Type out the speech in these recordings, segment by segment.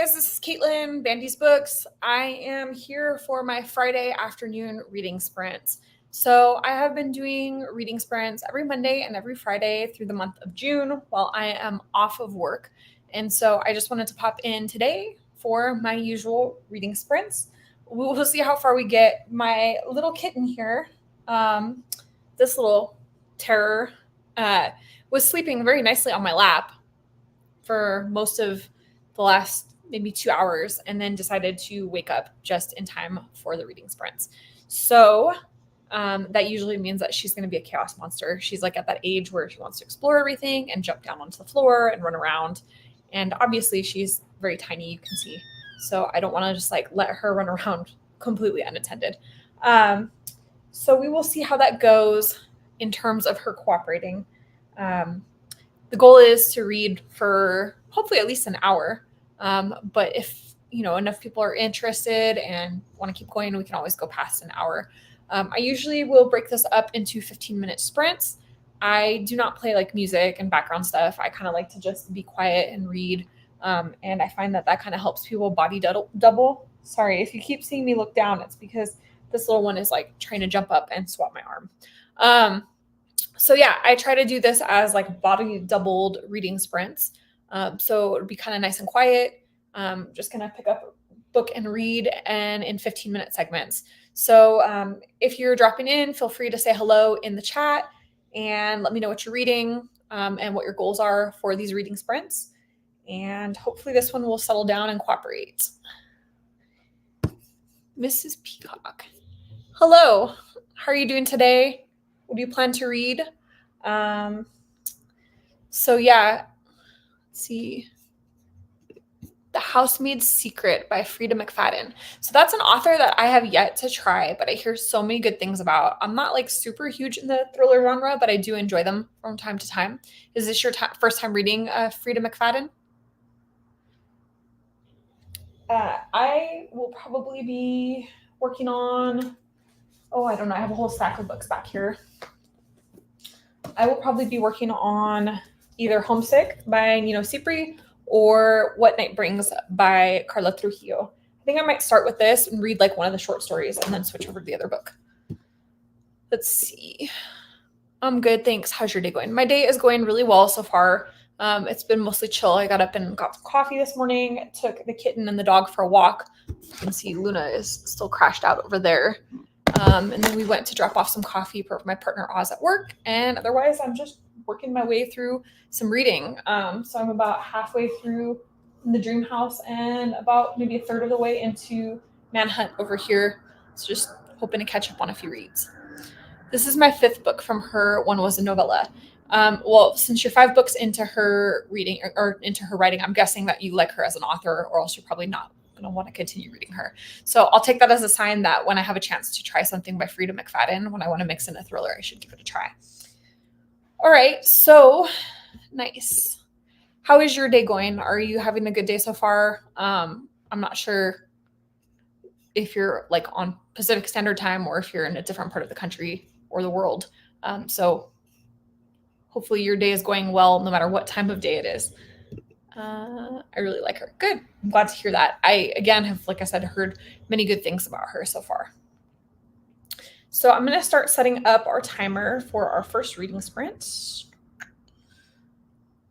guys, this is Caitlin, Bandy's Books. I am here for my Friday afternoon reading sprints. So I have been doing reading sprints every Monday and every Friday through the month of June while I am off of work. And so I just wanted to pop in today for my usual reading sprints. We'll see how far we get. My little kitten here, this little terror, was sleeping very nicely on my lap for most of the last maybe 2 hours and then decided to wake up just in time for the reading sprints. So that usually means that she's going to be a chaos monster. She's like at that age where she wants to explore everything and jump down onto the floor and run around. And obviously she's very tiny, you can see. So I don't want to just like let her run around completely unattended. So we will see how that goes in terms of her cooperating. The goal is to read for hopefully at least an hour. But if, enough people are interested and want to keep going, we can always go past an hour. I usually will break this up into 15-minute sprints. I do not play like music and background stuff. I kind of like to just be quiet and read. And I find that kind of helps people body double. Sorry, if you keep seeing me look down, it's because this little one is like trying to jump up and swap my arm. So yeah, I try to do this as like body doubled reading sprints. So it would be kind of nice and quiet. Just gonna pick up a book and read, and in 15-minute segments. So if you're dropping in, feel free to say hello in the chat and let me know what you're reading and what your goals are for these reading sprints. And hopefully this one will settle down and cooperate. Mrs. Peacock. Hello, how are you doing today? What do you plan to read? So yeah, let's see. The Housemaid's Secret by Frida McFadden. So that's an author that I have yet to try, but I hear so many good things about. I'm not like super huge in the thriller genre, but I do enjoy them from time to time. Is this your first time reading Frida McFadden? I will probably be working on, I don't know, I have a whole stack of books back here. I will probably be working on either Homesick by Nino Cipri or What Night Brings by Carla Trujillo. I think I might start with this and read like one of the short stories and then switch over to the other book. Let's see. I'm good, thanks. How's your day going? My day is going really well so far. It's been mostly chill. I got up and got some coffee this morning, took the kitten and the dog for a walk. You can see Luna is still crashed out over there. And then we went to drop off some coffee for my partner Oz at work. And otherwise, I'm just working my way through some reading. So I'm about halfway through The Dream House and about maybe a third of the way into Manhunt over here. So just hoping to catch up on a few reads. This is my 5th book from her. One was a novella. Well, since you're 5 books into her reading or into her writing, I'm guessing that you like her as an author, or else you're probably not going to want to continue reading her. So I'll take that as a sign that when I have a chance to try something by Frida McFadden, when I want to mix in a thriller, I should give it a try. All right, so nice. How is your day going? Are you having a good day so far? I'm not sure if you're like on Pacific Standard Time or if you're in a different part of the country or the world. So hopefully your day is going well no matter what time of day it is. I really like her. Good. I'm glad to hear that. I, again, have, like I said, heard many good things about her so far. So I'm going to start setting up our timer for our first reading sprint.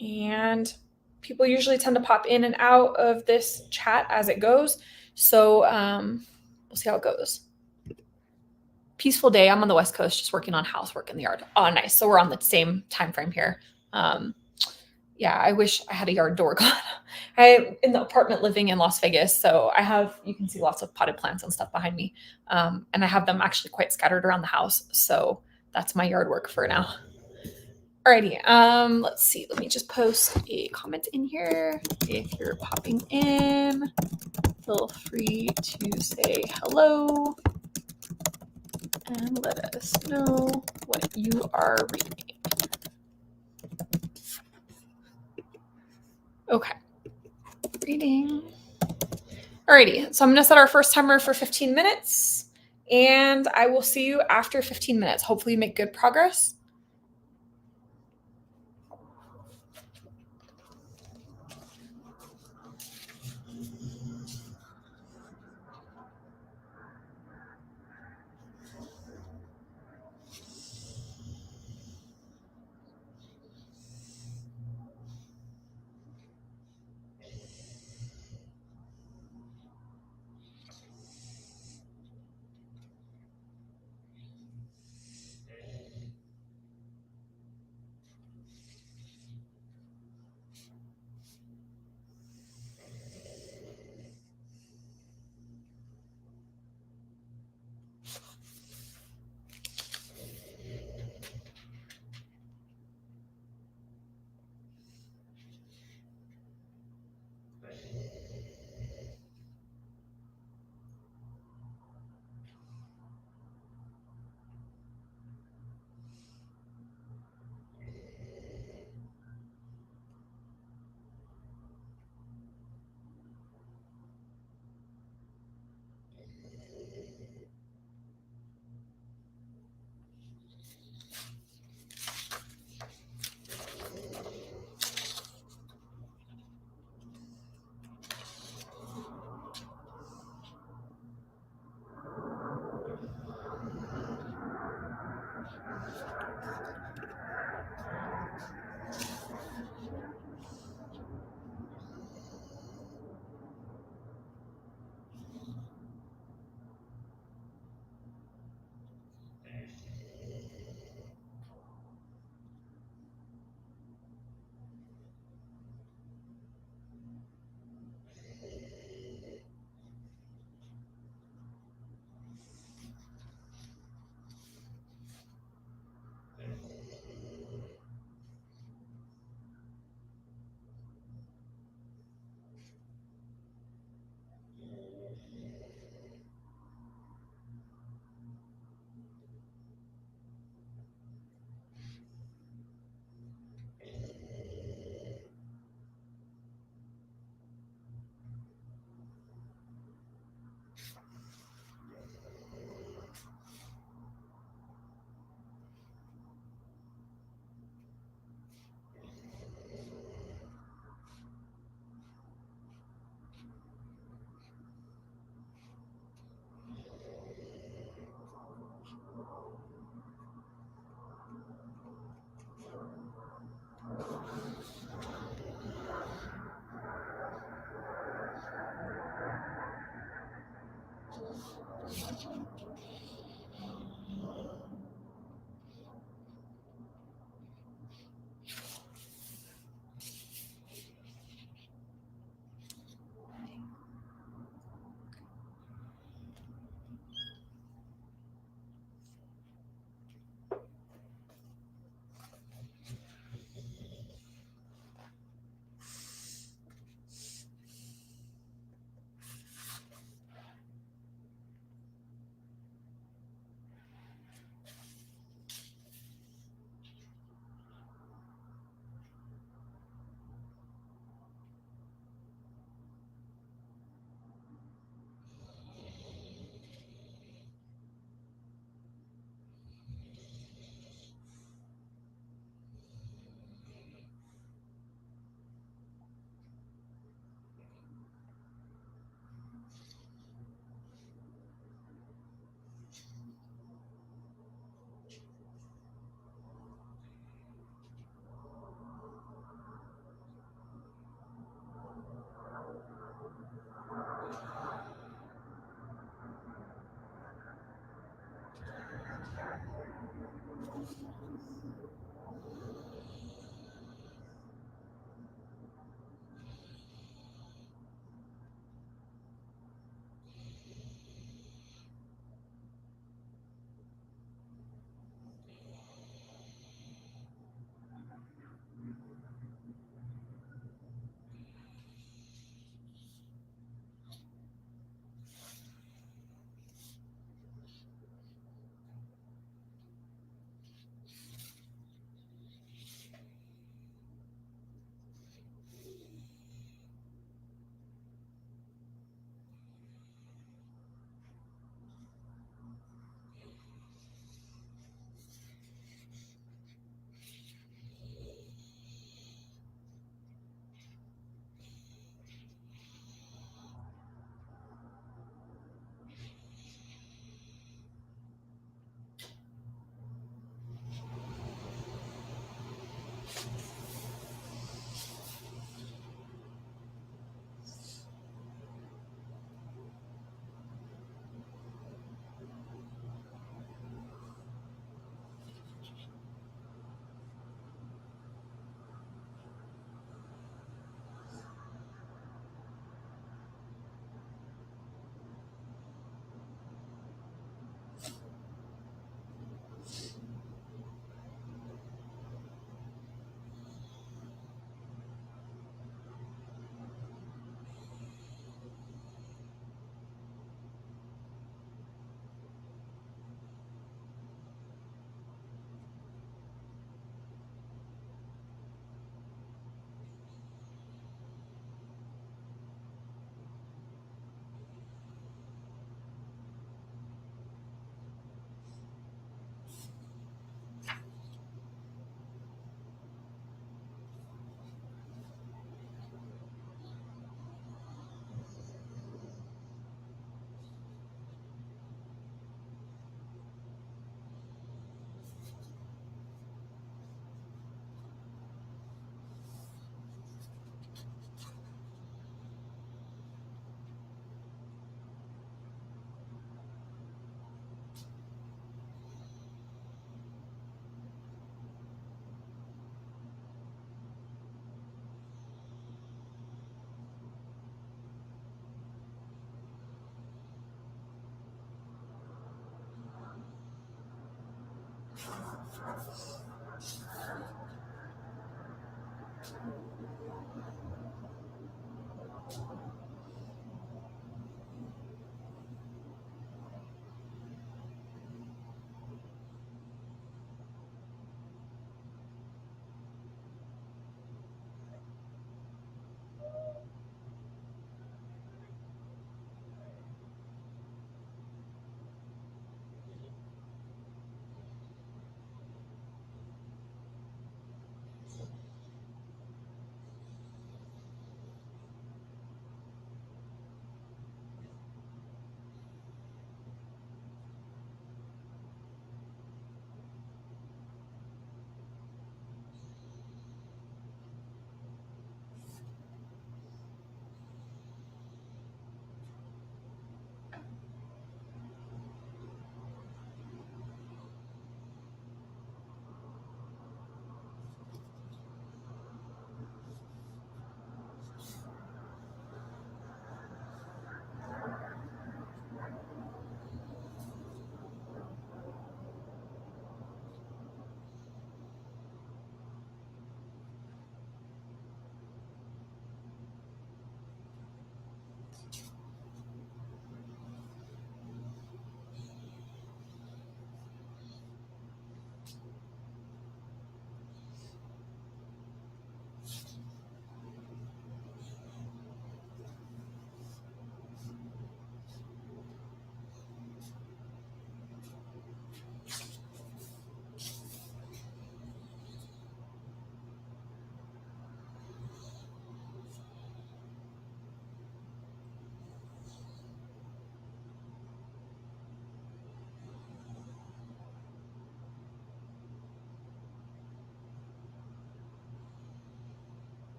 And people usually tend to pop in and out of this chat as it goes. So we'll see how it goes. Peaceful day. I'm on the West Coast just working on housework in the yard. Oh, nice. So we're on the same time frame here. Yeah, I wish I had a yard door. I'm in the apartment living in Las Vegas, so you can see lots of potted plants and stuff behind me. And I have them actually quite scattered around the house. So that's my yard work for now. Alrighty, let's see. Let me just post a comment in here. If you're popping in, feel free to say hello and let us know what you are reading. Okay, reading. Alrighty, so I'm gonna set our first timer for 15 minutes and I will see you after 15 minutes. Hopefully you make good progress.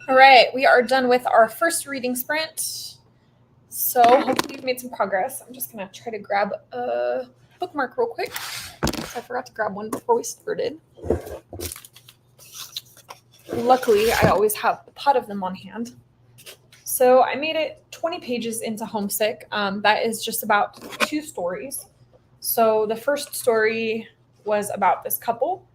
All right, we are done with our first reading sprint. So hopefully you've made some progress. I'm just gonna try to grab a bookmark real quick. I forgot to grab one before we started. Luckily, I always have a pot of them on hand. So I made it 20 pages into Homesick. That is just about 2 stories. So the first story was about this couple,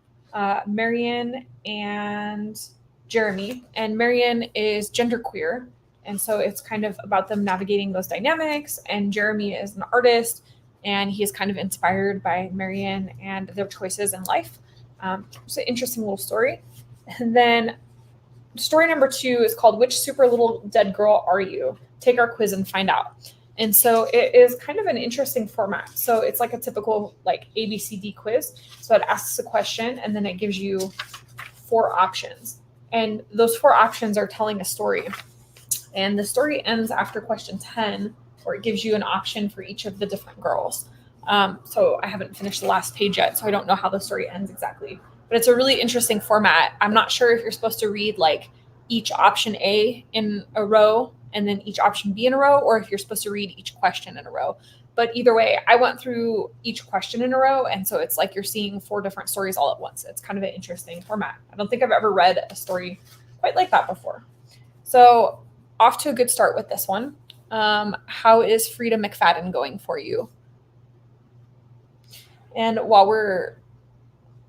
Marion and Jeremy. And Marion is genderqueer. And so it's kind of about them navigating those dynamics. And Jeremy is an artist and he is kind of inspired by Marion and their choices in life. It's an interesting little story. And then story number 2 is called Which Super Little Dead Girl Are You? Take our quiz and find out. And so it is kind of an interesting format. So it's like a typical like ABCD quiz. So it asks a question and then it gives you 4 options. And those 4 options are telling a story. And the story ends after question 10, where it gives you an option for each of the different girls. So I haven't finished the last page yet, so I don't know how the story ends exactly. But it's a really interesting format. I'm not sure if you're supposed to read like each option A in a row and then each option B in a row, or if you're supposed to read each question in a row. But either way, I went through each question in a row, and so it's like you're seeing 4 different stories all at once. It's kind of an interesting format. I don't think I've ever read a story quite like that before. So off to a good start with this one. How is Frida McFadden going for you? And while we're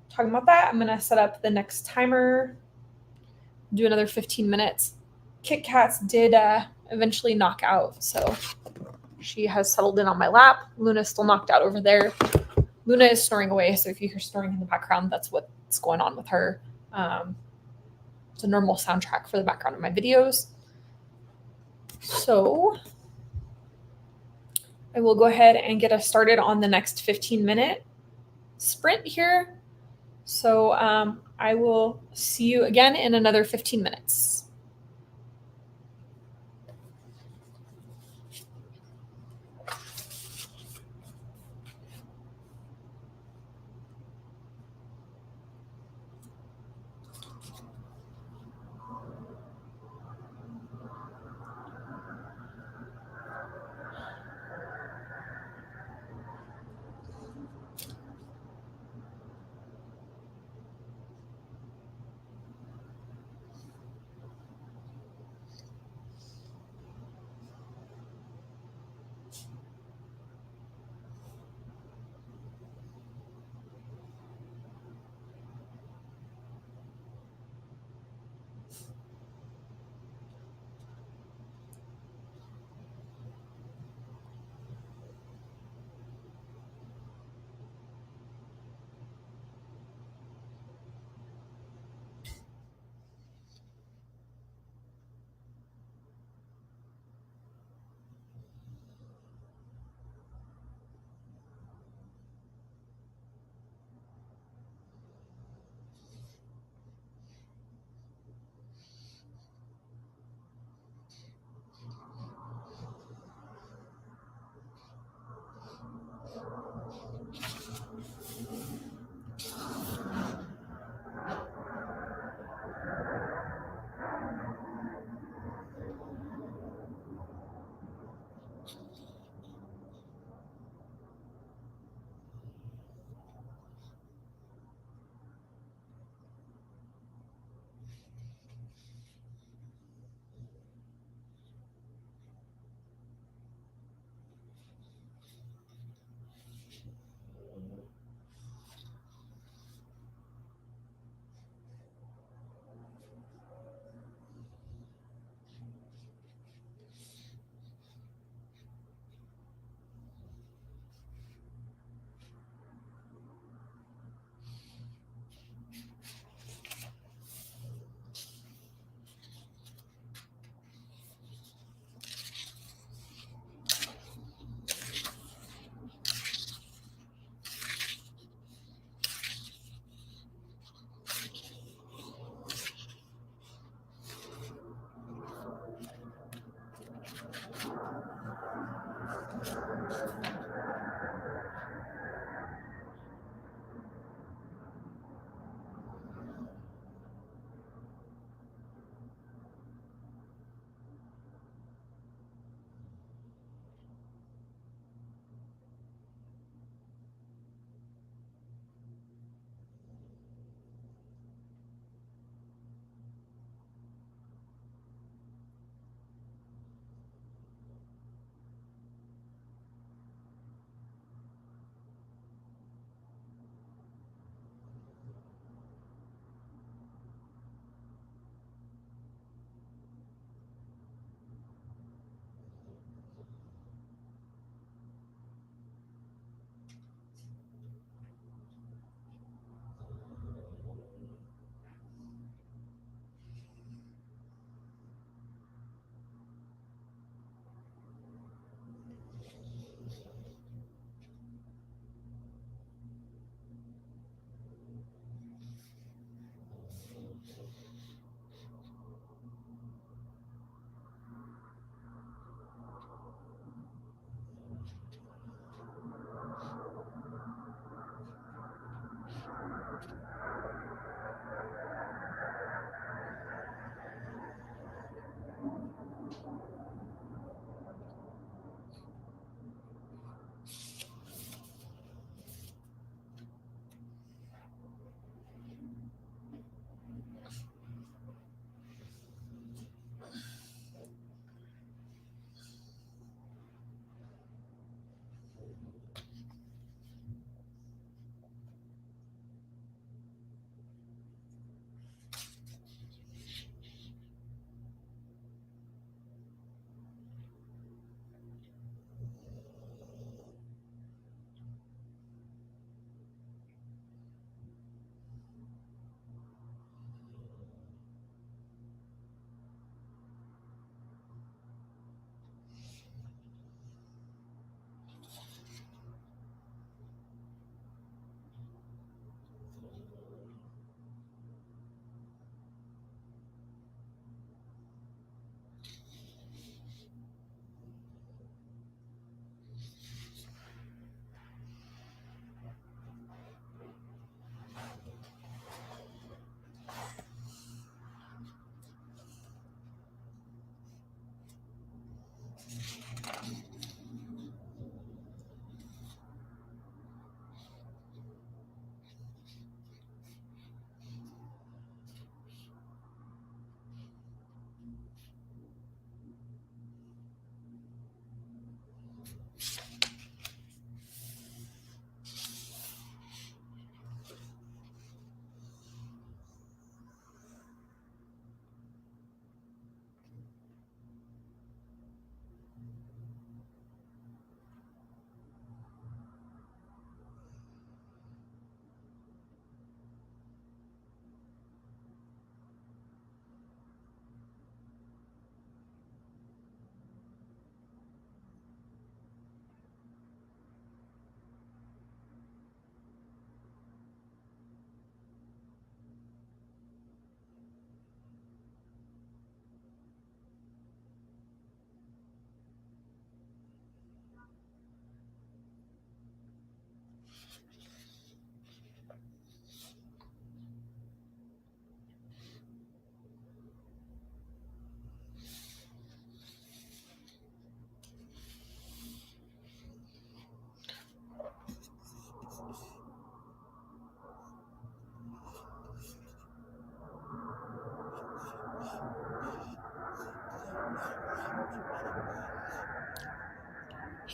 talking about that, I'm going to set up the next timer, do another 15 minutes. Kit Kats did eventually knock out, so she has settled in on my lap. Luna's still knocked out over there. Luna is snoring away, so if you hear snoring in the background, that's what's going on with her. It's a normal soundtrack for the background of my videos. So I will go ahead and get us started on the next 15-minute sprint here. So I will see you again in another 15 minutes.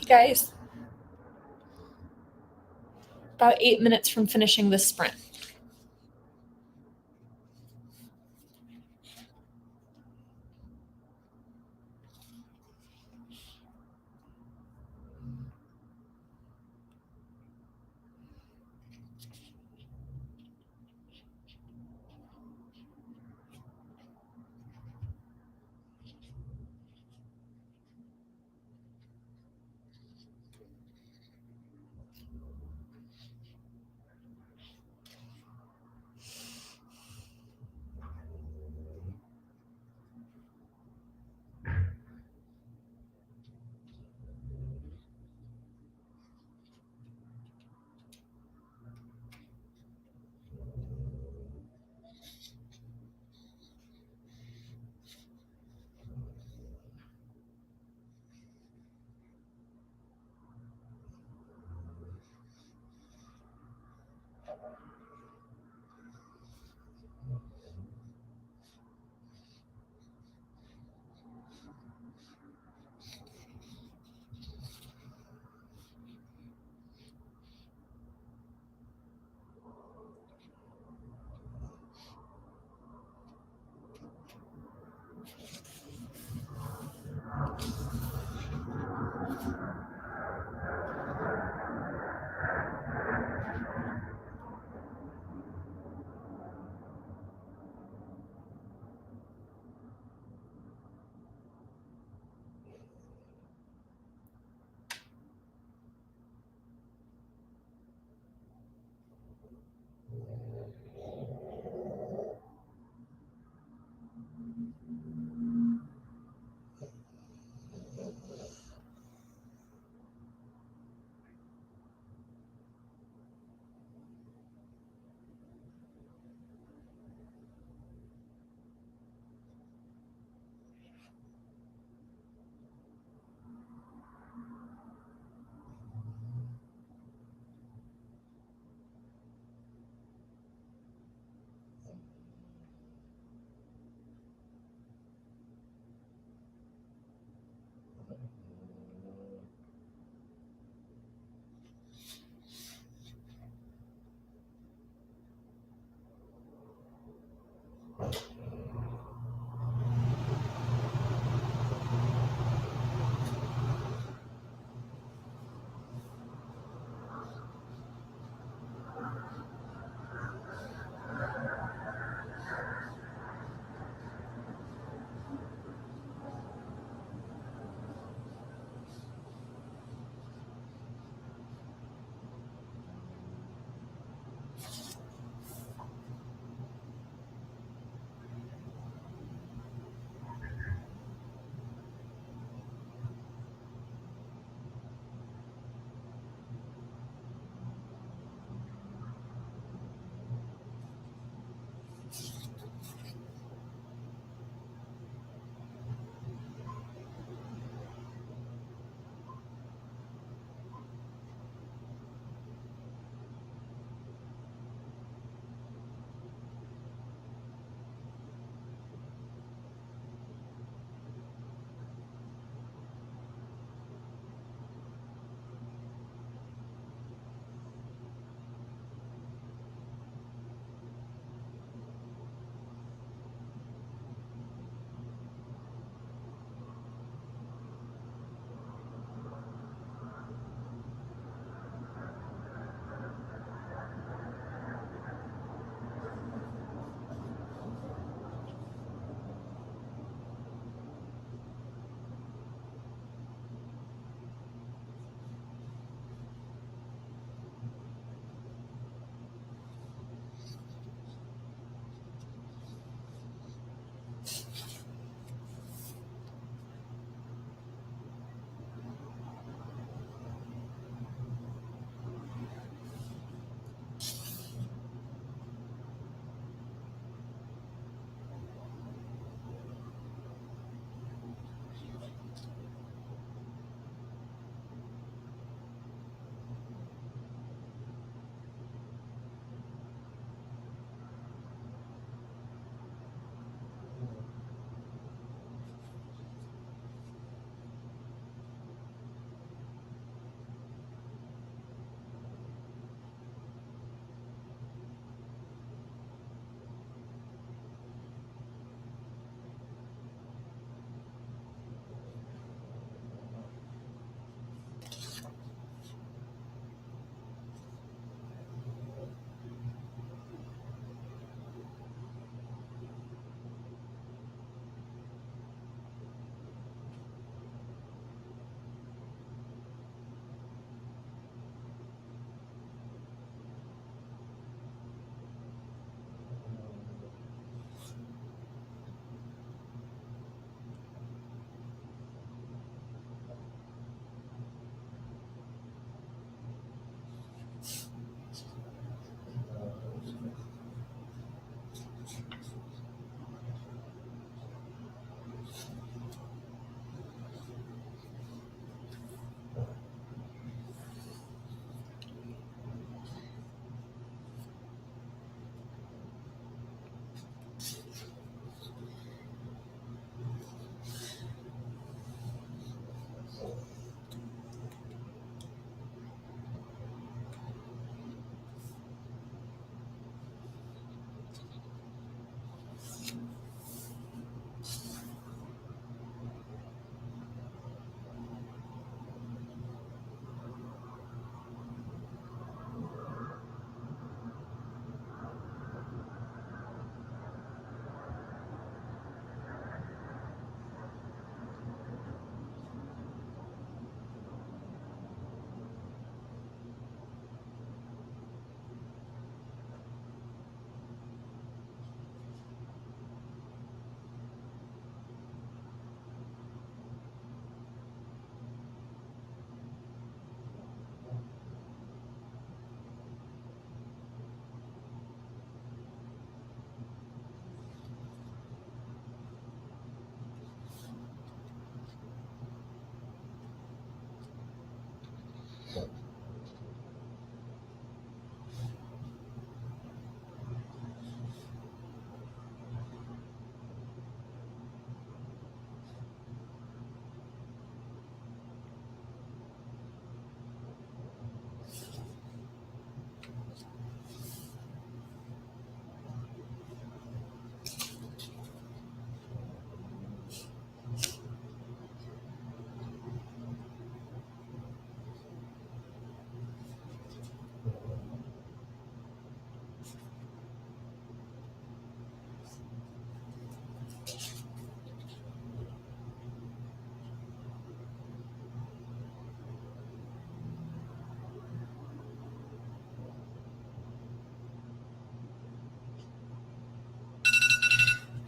Hey guys, about 8 minutes from finishing this sprint.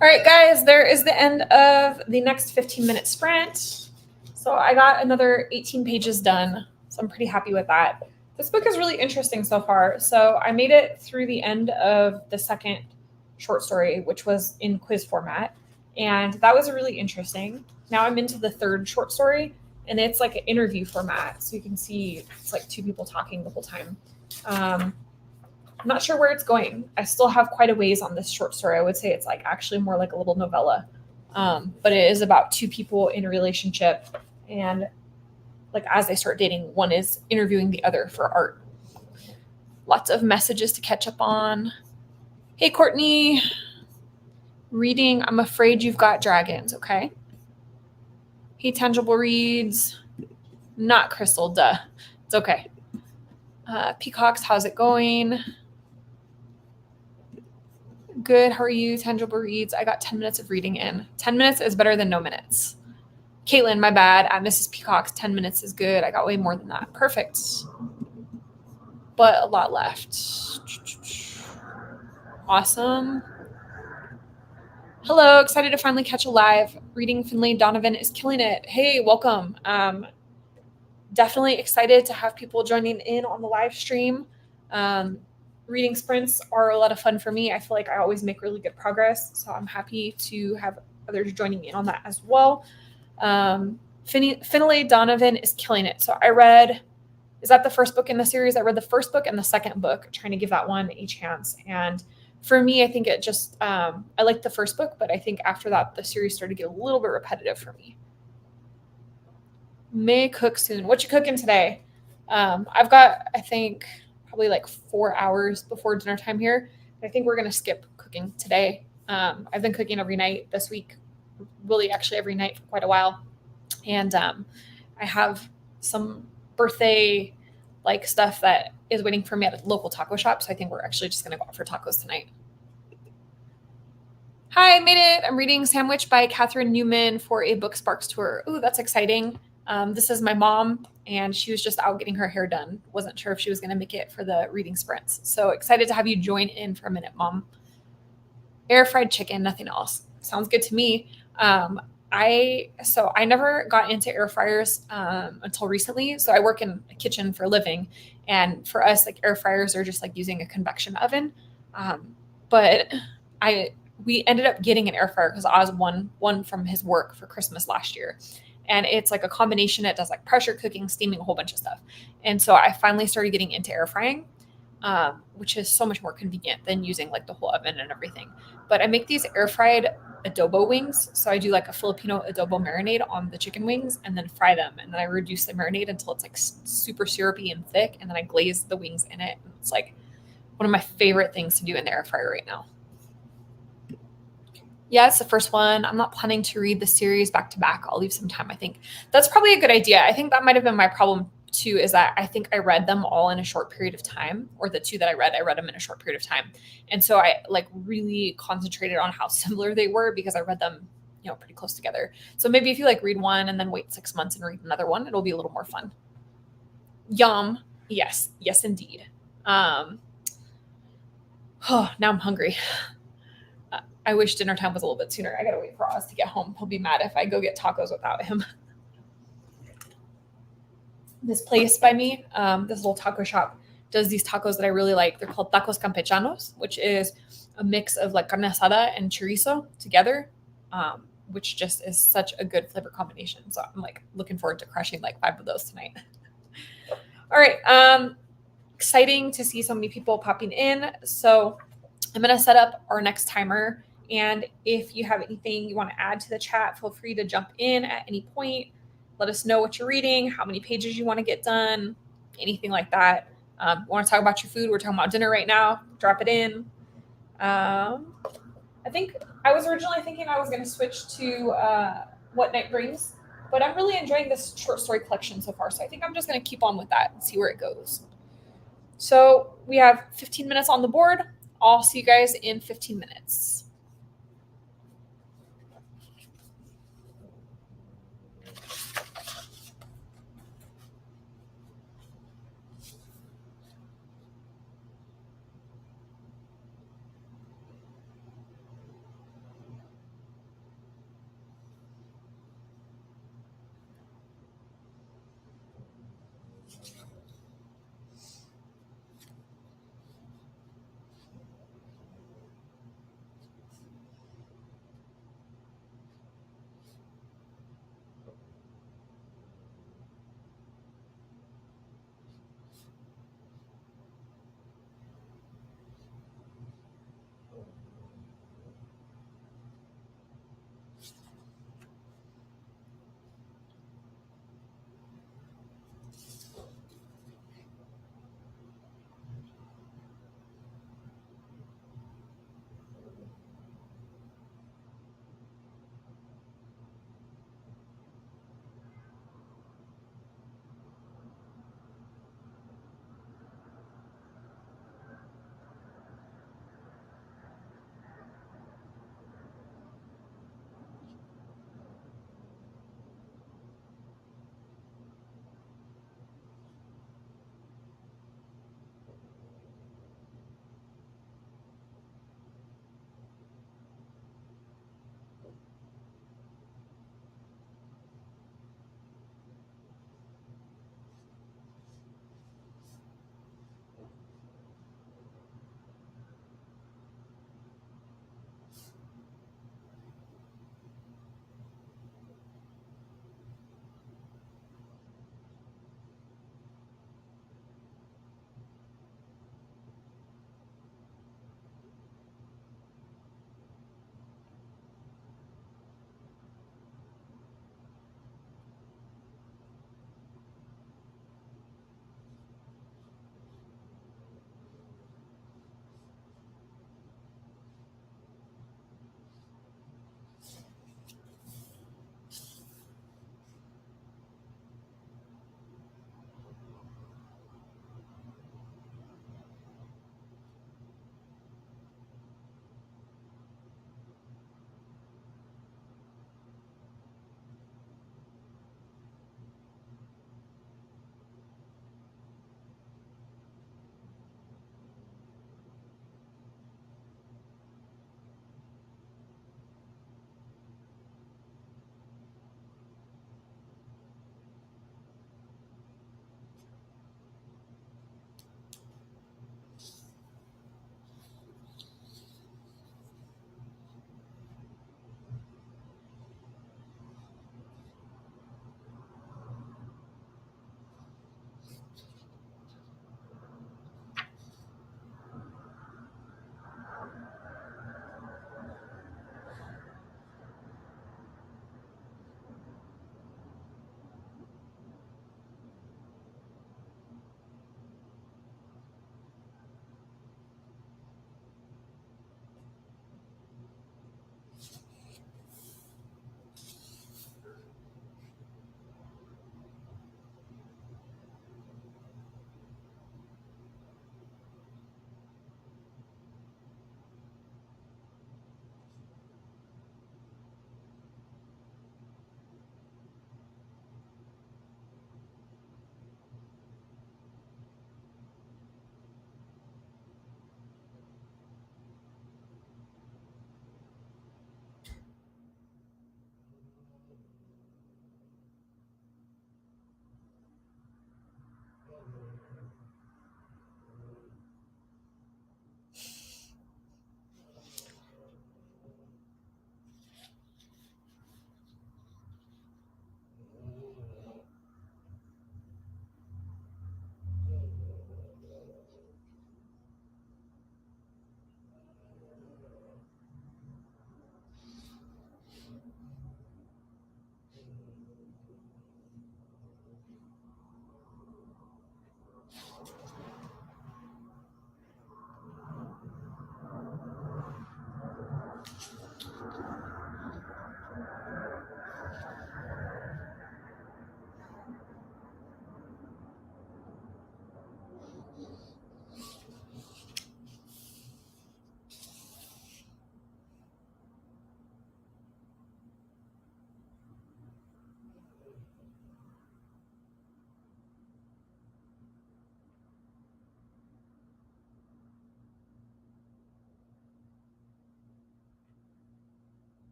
All right, guys, there is the end of the next 15-minute sprint. So I got another 18 pages done. So I'm pretty happy with that. This book is really interesting so far. So I made it through the end of the second short story, which was in quiz format. And that was really interesting. Now I'm into the third short story, and it's like an interview format. So you can see it's like two people talking the whole time. I'm not sure where it's going. I still have quite a ways on this short story. I would say it's like actually more like a little novella. But it is about two people in a relationship, and like as they start dating, one is interviewing the other for art. Lots of messages to catch up on. Hey, Courtney. Reading I'm Afraid You've Got Dragons, okay? Hey, Tangible Reads. Not Crystal, duh. It's okay. Peacocks, how's it going? Good. How are you, Tangible Reads? I got 10 minutes of reading in. 10 minutes is better than no minutes. Caitlin, my bad. At Mrs. Peacock's, 10 minutes is good. I got way more than that. Perfect. But a lot left. Awesome. Hello. Excited to finally catch a live. Reading Finlay Donovan is killing it. Hey, welcome. Definitely excited to have people joining in on the live stream. Reading sprints are a lot of fun for me. I feel like I always make really good progress, so I'm happy to have others joining in on that as well. Finlay Donovan is killing it. So is that the first book in the series? I read the first book and the second book, trying to give that one a chance. And for me, I think it just, I liked the first book, but I think after that, the series started to get a little bit repetitive for me. May cook soon. What you cooking today? I've got, I think, probably like 4 hours before dinner time here. I think we're going to skip cooking today. I've been cooking every night this week, really actually every night for quite a while. And I have some birthday like stuff that is waiting for me at a local taco shop. So I think we're actually just going to go out for tacos tonight. Hi, I made it. I'm reading Sandwich by Catherine Newman for a Book Sparks tour. Ooh, that's exciting. This is my mom, and she was just out getting her hair done. Wasn't sure if she was going to make it for the reading sprints. So excited to have you join in for a minute, Mom. Air fried chicken, nothing else. Sounds good to me. I never got into air fryers until recently. So I work in a kitchen for a living, and for us, like air fryers are just like using a convection oven. But we ended up getting an air fryer because Oz won one from his work for Christmas last year. And it's like a combination. It does like pressure cooking, steaming, a whole bunch of stuff. And so I finally started getting into air frying, which is so much more convenient than using like the whole oven and everything. But I make these air fried adobo wings. So I do like a Filipino adobo marinade on the chicken wings and then fry them. And then I reduce the marinade until it's like super syrupy and thick. And then I glaze the wings in it. And it's like one of my favorite things to do in the air fryer right now. Yeah, it's the first one. I'm not planning to read the series back to back. I'll leave some time. I think that's probably a good idea. I think that might have been my problem too, is that I think I read them all in a short period of time, or the two that I read them in a short period of time. And so I like really concentrated on how similar they were because I read them, pretty close together. So maybe if you like read one and then wait 6 months and read another one, it'll be a little more fun. Yum. Yes, indeed. Now I'm hungry. I wish dinner time was a little bit sooner. I gotta wait for Oz to get home. He'll be mad if I go get tacos without him. This place by me, this little taco shop, does these tacos that I really like. They're called tacos campechanos, which is a mix of like carne asada and chorizo together, which just is such a good flavor combination. So I'm like looking forward to crushing like 5 of those tonight. All All right. Exciting to see so many people popping in. So I'm going to set up our next timer. And if you have anything you want to add to the chat, feel free to jump in at any point. Let us know what you're reading, how many pages you want to get done, anything like that. Want to talk about your food? We're talking about dinner right now. Drop it in. I think I was originally thinking I was going to switch to What Night Brings, but I'm really enjoying this short story collection so far. So I think I'm just going to keep on with that and see where it goes. So we have 15 minutes on the board. I'll see you guys in 15 minutes.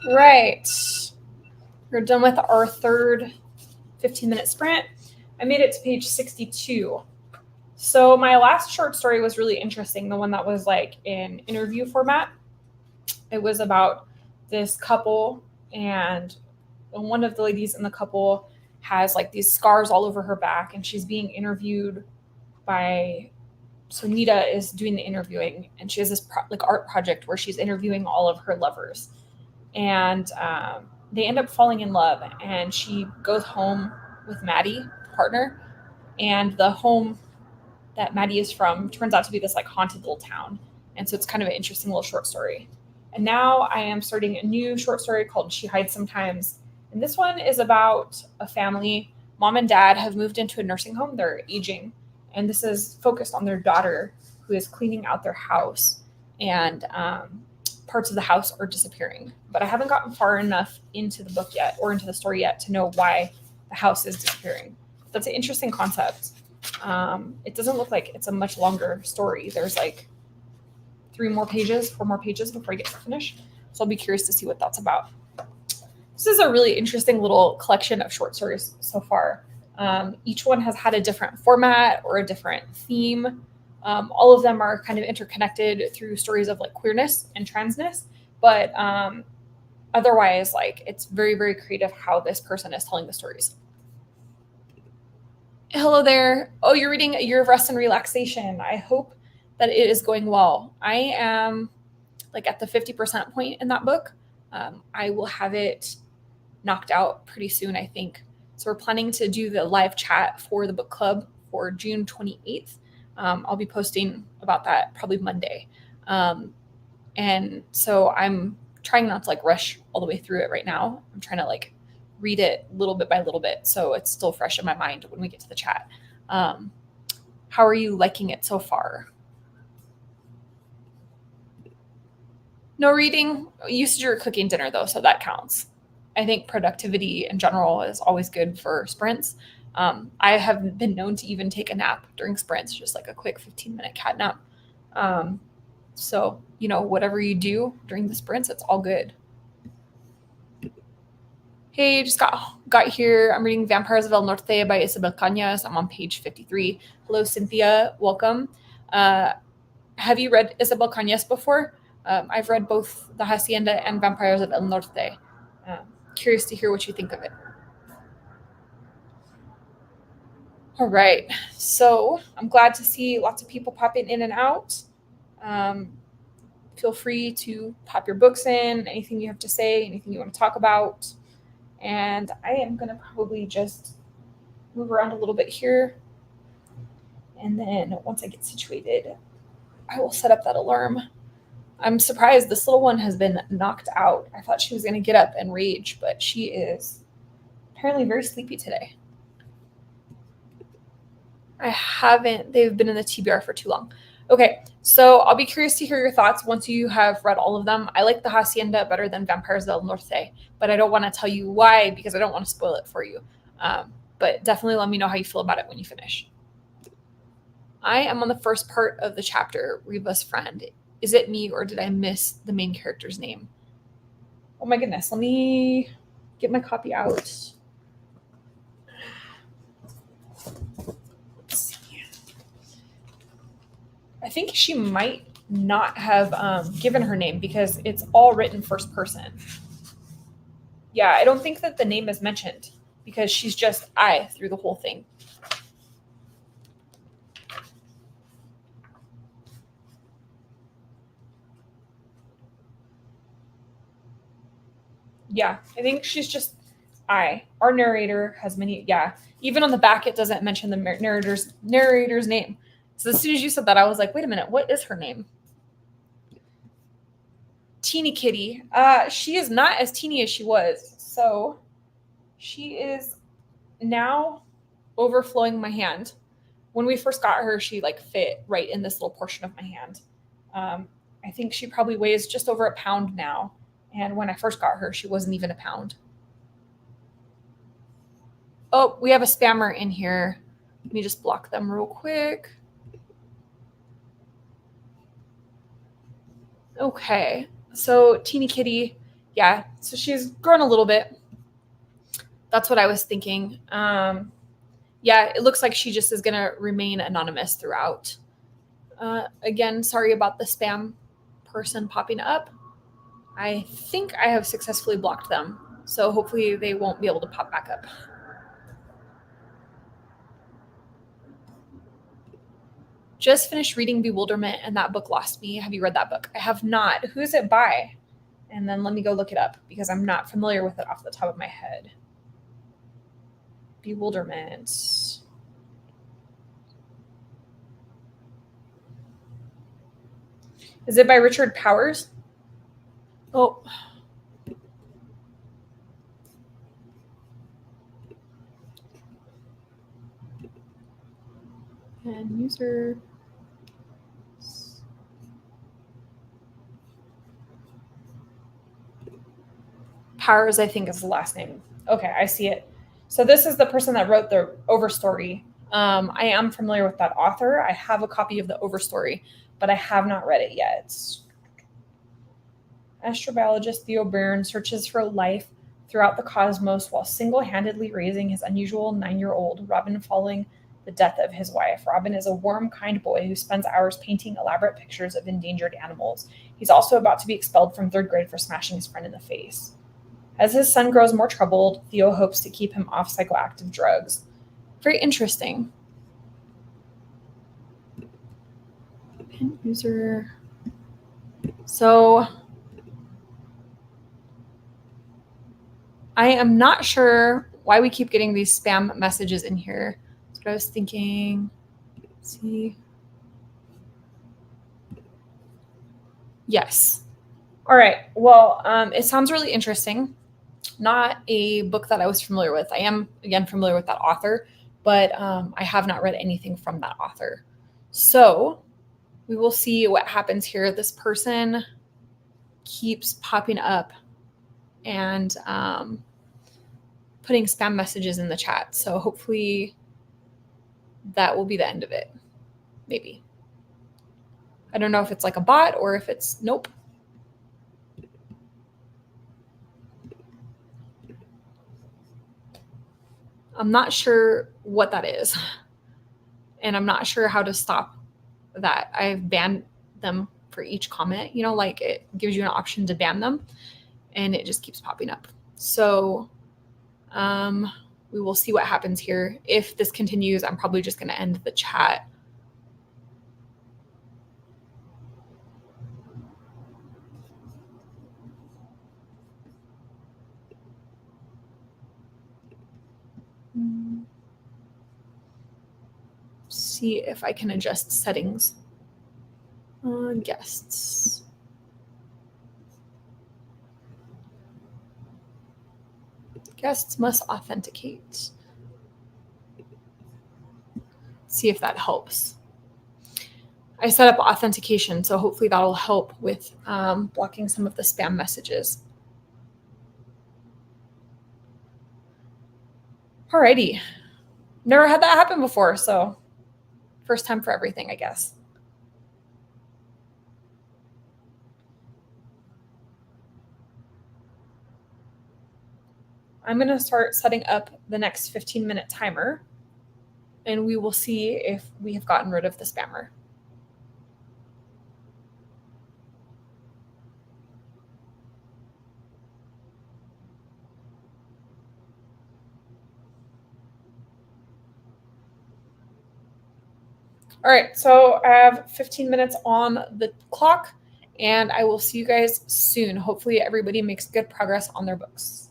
Right. We're done with our third 15-minute sprint. I made it to page 62. So my last short story was really interesting, the one that was like in interview format. It was about this couple, and one of the ladies in the couple has like these scars all over her back, and she's being interviewed by, so Nita is doing the interviewing, and she has this like art project where she's interviewing all of her lovers, and they end up falling in love, and she goes home with Maddie, partner, and the home that Maddie is from turns out to be this like haunted little town. And so it's kind of an interesting little short story. And now I am starting a new short story called She Hides Sometimes. And this one is about a family. Mom and dad have moved into a nursing home. They're aging. And this is focused on their daughter who is cleaning out their house. And parts of the house are disappearing. But I haven't gotten far enough into the book yet or into the story yet to know why the house is disappearing. That's an interesting concept. It doesn't look like it's a much longer story. There's like 4 more pages before I get to finish. So I'll be curious to see what that's about. This is a really interesting little collection of short stories so far. Each one has had a different format or a different theme. All of them are kind of interconnected through stories of like queerness and transness, but otherwise, like it's very, very creative how this person is telling the stories. Hello there. Oh, you're reading A Year of Rest and Relaxation. I hope that it is going well. I am like at the 50% point in that book. I will have it knocked out pretty soon, I think. So we're planning to do the live chat for the book club for June 28th. I'll be posting about that probably Monday. And so I'm trying not to like rush all the way through it right now. I'm trying to like read it little bit by little bit, so it's still fresh in my mind when we get to the chat. How are you liking it so far? No reading. You said you were cooking dinner though, so that counts. I think productivity in general is always good for sprints. I have been known to even take a nap during sprints, just like a quick 15-minute cat nap. So, whatever you do during the sprints, it's all good. Hey, just got here. I'm reading Vampires of El Norte by Isabel Cañas. I'm on page 53. Hello, Cynthia. Welcome. Have you read Isabel Cañas before? I've read both The Hacienda and Vampires of El Norte. Curious to hear what you think of it. All right. So I'm glad to see lots of people popping in and out. Feel free to pop your books in, anything you have to say, anything you want to talk about. And I am going to probably just move around a little bit here. And then once I get situated, I will set up that alarm. I'm surprised this little one has been knocked out. I thought she was going to get up and rage, but she is apparently very sleepy today. They've been in the TBR for too long. Okay, so I'll be curious to hear your thoughts once you have read all of them. I like The Hacienda better than Vampires del Norte, but I don't want to tell you why because I don't want to spoil it for you. But definitely let me know how you feel about it when you finish. I am on the first part of the chapter, Reba's friend. Is it me or did I miss the main character's name? Oh my goodness, let me get my copy out. Let's see. I think she might not have given her name because it's all written first person. Yeah, I don't think that the name is mentioned because she's just I through the whole thing. Yeah, I think she's just I. Our narrator has many. Yeah, even on the back, it doesn't mention the narrator's name. So as soon as you said that, I was like, wait a minute, what is her name? Teeny Kitty. She is not as teeny as she was. So she is now overflowing my hand. When we first got her, she like fit right in this little portion of my hand. I think she probably weighs just over a pound now. And when I first got her, she wasn't even a pound. Oh, we have a spammer in here. Let me just block them real quick. Okay. So Teeny Kitty, Yeah, so she's grown a little bit. That's what I was thinking. Yeah, it looks like she just is going to remain anonymous throughout. Again, sorry about the spam person popping up. I think I have successfully blocked them, so hopefully they won't be able to pop back up. Just finished reading Bewilderment, and that book lost me. Have you read that book? I have not. Who is it by? And then let me go look it up because I'm not familiar with it off the top of my head. Bewilderment. Is it by Richard Powers? Oh. And user. Powers, I think, is the last name. Okay, I see it. So this is the person that wrote the Overstory. I am familiar with that author. I have a copy of the Overstory, but I have not read it yet. Astrobiologist Theo Byrne searches for life throughout the cosmos while single-handedly raising his unusual 9-year-old Robin following the death of his wife. Robin is a warm, kind boy who spends hours painting elaborate pictures of endangered animals. He's also about to be expelled from 3rd grade for smashing his friend in the face. As his son grows more troubled, Theo hopes to keep him off psychoactive drugs. Very interesting. Pen user. So I am not sure why we keep getting these spam messages in here. That's what I was thinking. Let's see. Yes. All right. Well, it sounds really interesting. Not a book that I was familiar with. I am, again, familiar with that author, but I have not read anything from that author. So we will see what happens here. This person keeps popping up and putting spam messages in the chat. So hopefully that will be the end of it. Maybe. I don't know if it's like a bot or if it's nope. I'm not sure what that is. And I'm not sure how to stop that. I've banned them for each comment, like it gives you an option to ban them and it just keeps popping up. So we will see what happens here. If this continues, I'm probably just going to end the chat. See if I can adjust settings on guests. Guests must authenticate. See if that helps. I set up authentication, so hopefully that'll help with blocking some of the spam messages. Alrighty. Never had that happen before, so first time for everything, I guess. I'm going to start setting up the next 15-minute timer, and we will see if we have gotten rid of the spammer. All right, so I have 15 minutes on the clock, and I will see you guys soon. Hopefully everybody makes good progress on their books.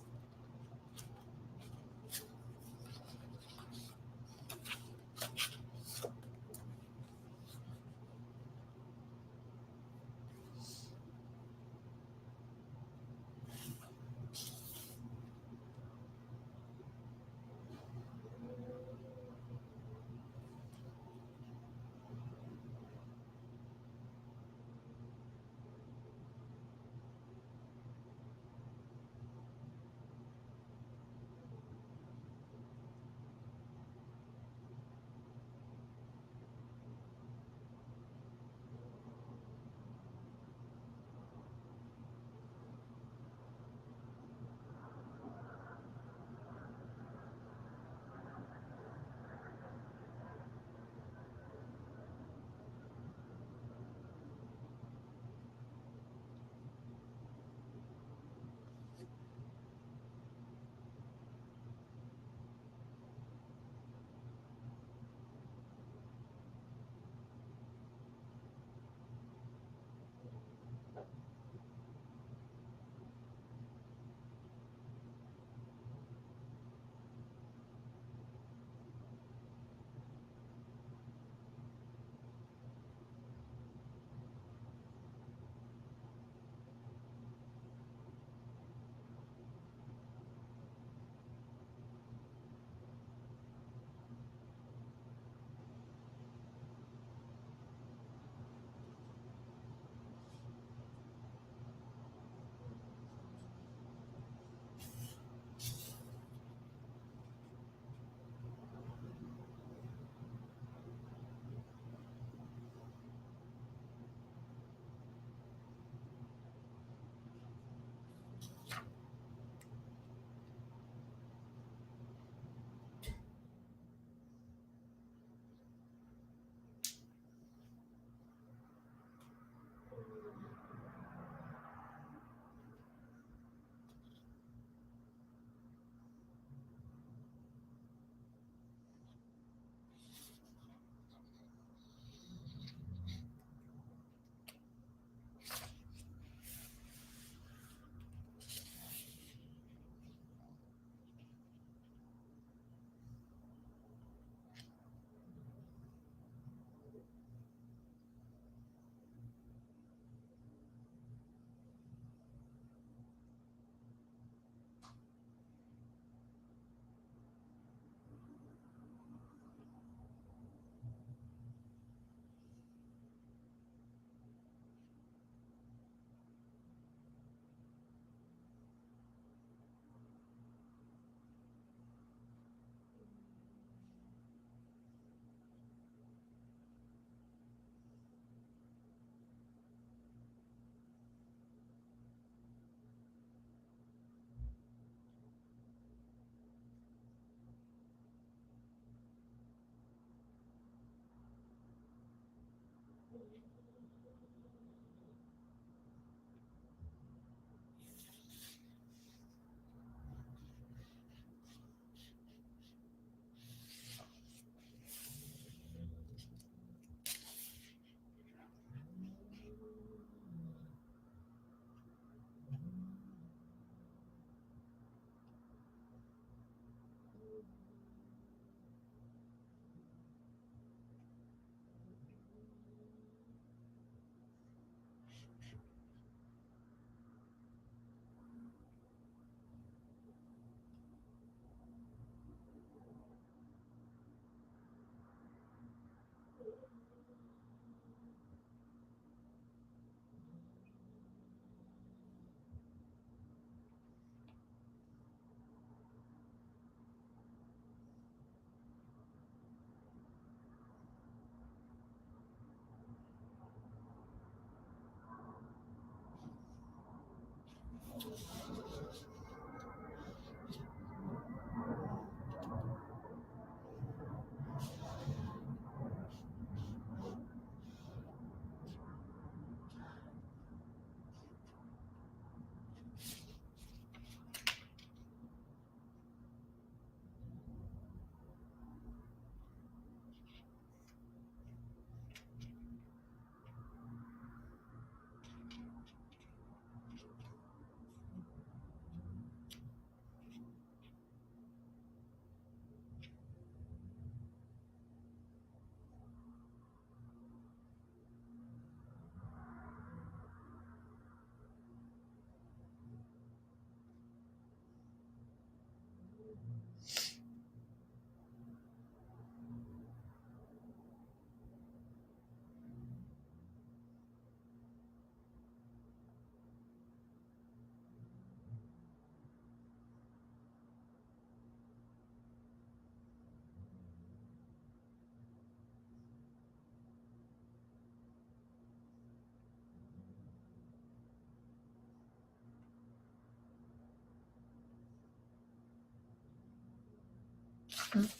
What's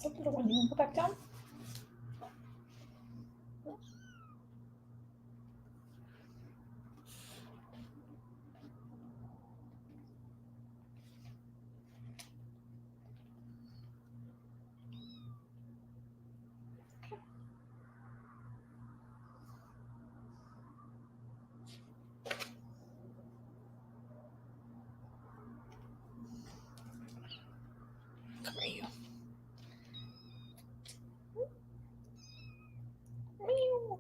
up, little one? You want to go back down? Come here, you. Meow.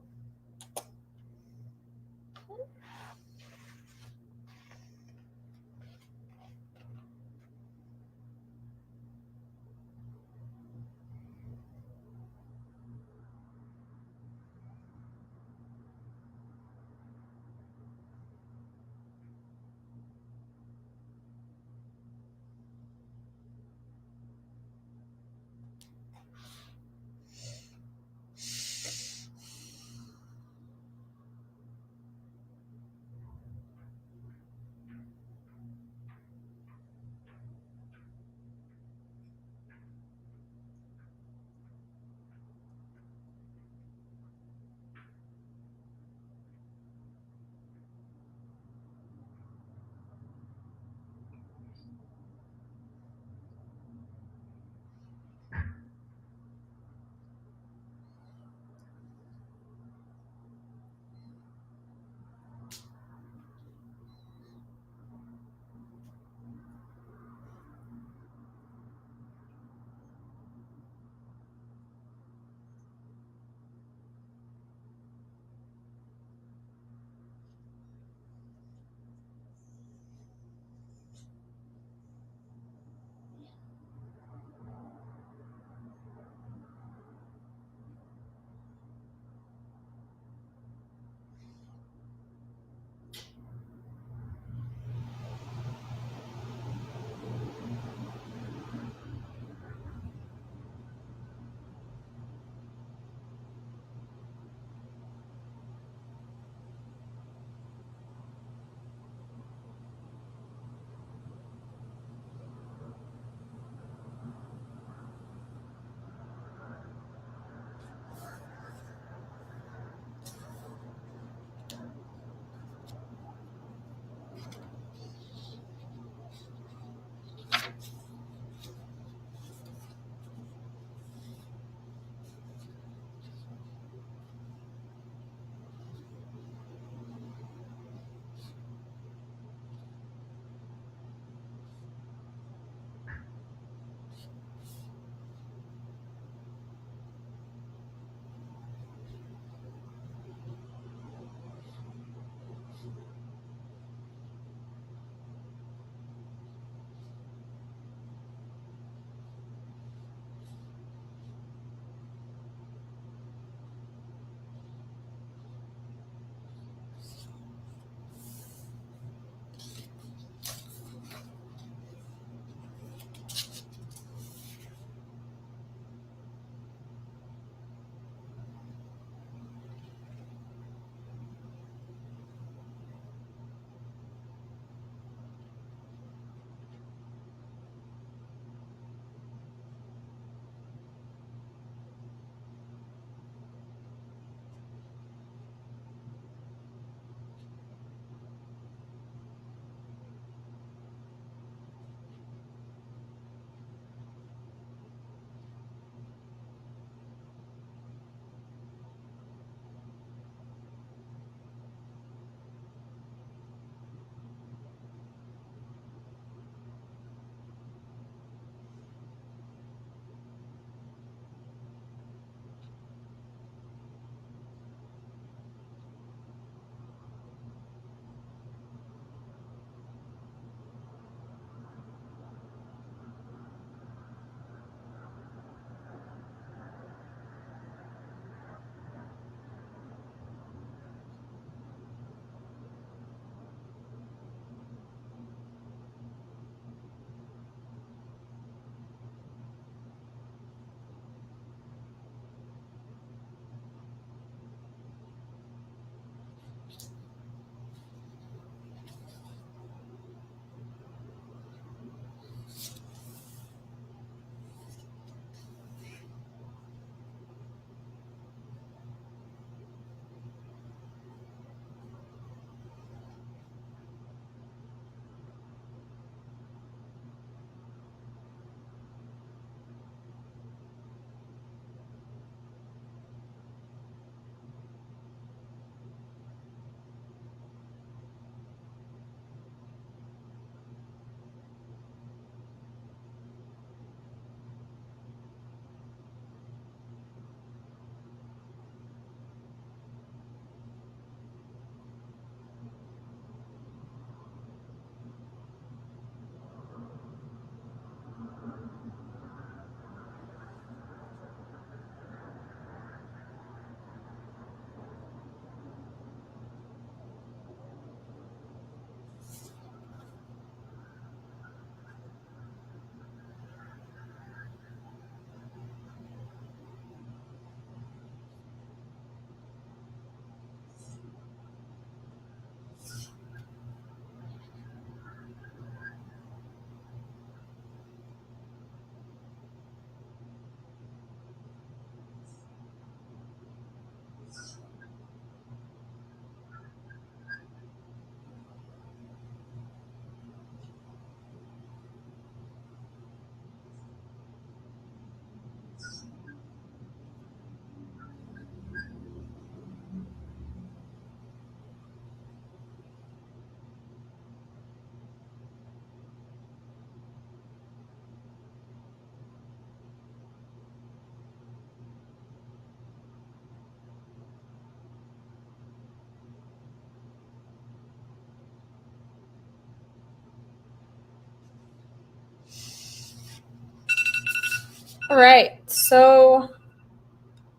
All right, so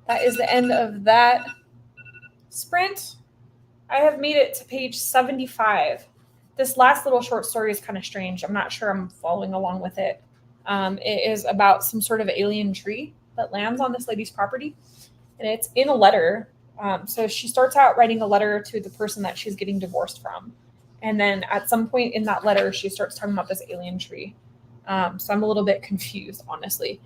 that is the end of that sprint. I have made it to page 75. This last little short story is kind of strange. I'm not sure I'm following along with it. It is about some sort of alien tree that lands on this lady's property, and it's in a letter. So she starts out writing a letter to the person that she's getting divorced from. And then at some point in that letter, she starts talking about this alien tree. So I'm a little bit confused, honestly.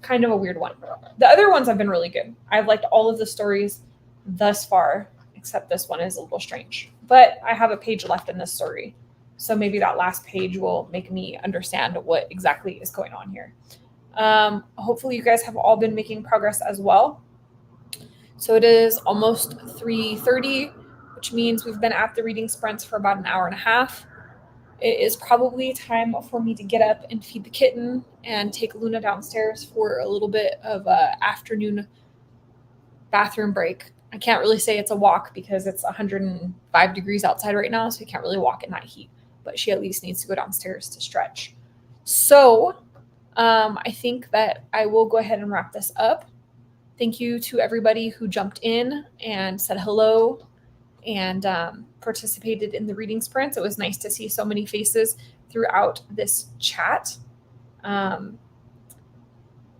Kind of a weird one. The other ones have been really good. I've liked all of the stories thus far, except this one is a little strange. But I have a page left in this story. So maybe that last page will make me understand what exactly is going on here. Hopefully you guys have all been making progress as well. So it is almost 3:30, which means we've been at the reading sprints for about an hour and a half. It is probably time for me to get up and feed the kitten and take Luna downstairs for a little bit of a afternoon bathroom break. I can't really say it's a walk because it's 105 degrees outside right now, so you can't really walk in that heat, but she at least needs to go downstairs to stretch. So I think that I will go ahead and wrap this up. Thank you to everybody who jumped in and said hello and participated in the reading sprints. It was nice to see so many faces throughout this chat.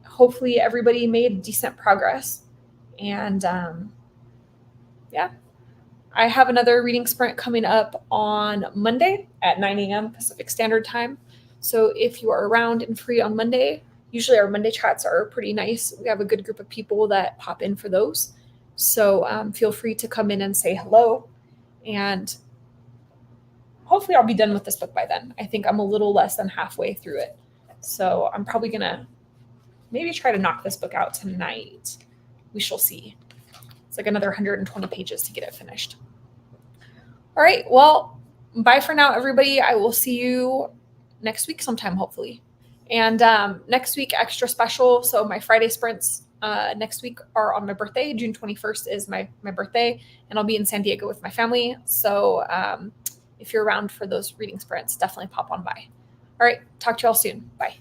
Hopefully everybody made decent progress. And yeah, I have another reading sprint coming up on Monday at 9 a.m. Pacific Standard Time. So if you are around and free on Monday, usually our Monday chats are pretty nice. We have a good group of people that pop in for those. So feel free to come in and say hello. And hopefully I'll be done with this book by then. I think I'm a little less than halfway through it. So I'm probably going to maybe try to knock this book out tonight. We shall see. It's like another 120 pages to get it finished. All right. Well, bye for now, everybody. I will see you next week sometime, hopefully. And next week, extra special. So my Friday sprints next week are on my birthday. June 21st is my birthday, and I'll be in San Diego with my family. So if you're around for those reading sprints, definitely pop on by. All right. Talk to you all soon. Bye.